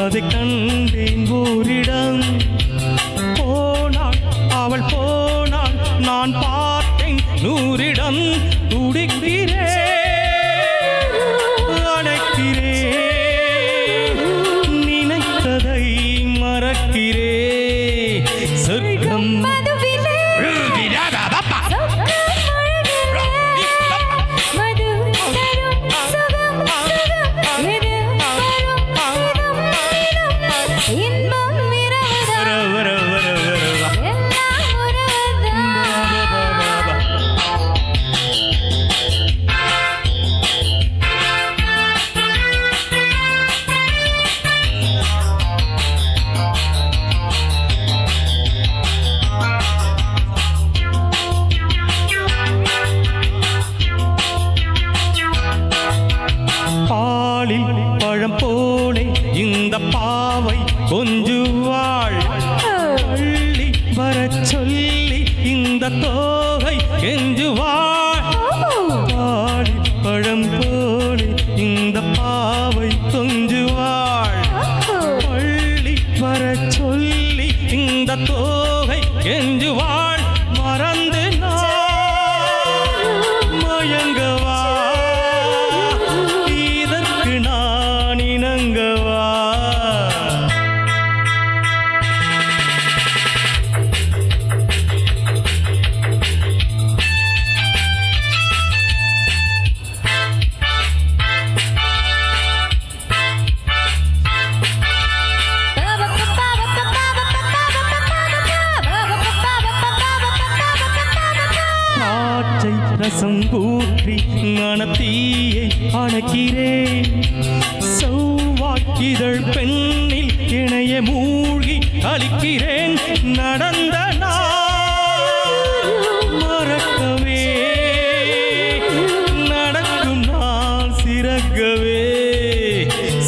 அதை கண்டேன் ஓரிடம். போனாள் அவள் போனாள், நான் பார்த்தேன் 100 இடம். துடிக்கிறேன், அடைக்கிறேன், நினைத்ததை மறக்கிறேன். சொர்க்கம் பழம் போலே இந்த பாவை கொஞ்சுவாள். பள்ளி வரச் சொல்லி இந்த தோகை கெஞ்சுவாள். பாடி பழம் போலே இந்த பாவை கொஞ்சுவாள். பள்ளி வரச் சொல்லி இந்த தோகை கெஞ்சுவாள். மறந்து மயங்கவா, இதற்கு நான் இணங்கவா? ரசம் ஊற்றி மனத்தீயை அணைக்கிறேன். செவ்வாய் இதழ் பெண்ணில் இணைய மூழ்கி அழிக்கிறேன். நடந்த மறக்கவே, நடக்கும் நான் சிறக்கவே.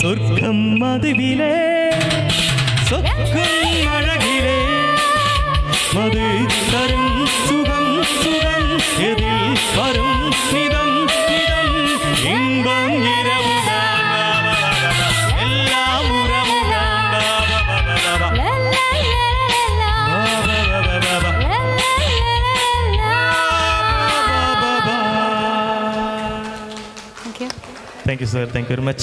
சொர்க்கம் மதுவிலே, சொர்க்கம் அழகிலே, மது தரும் சுகம் சுகம் எதில் வரும் நிதம் நிதம். இன்பம் இரவுதான், எல்லாம் உறவுதான். Thank you sir, thank you very much.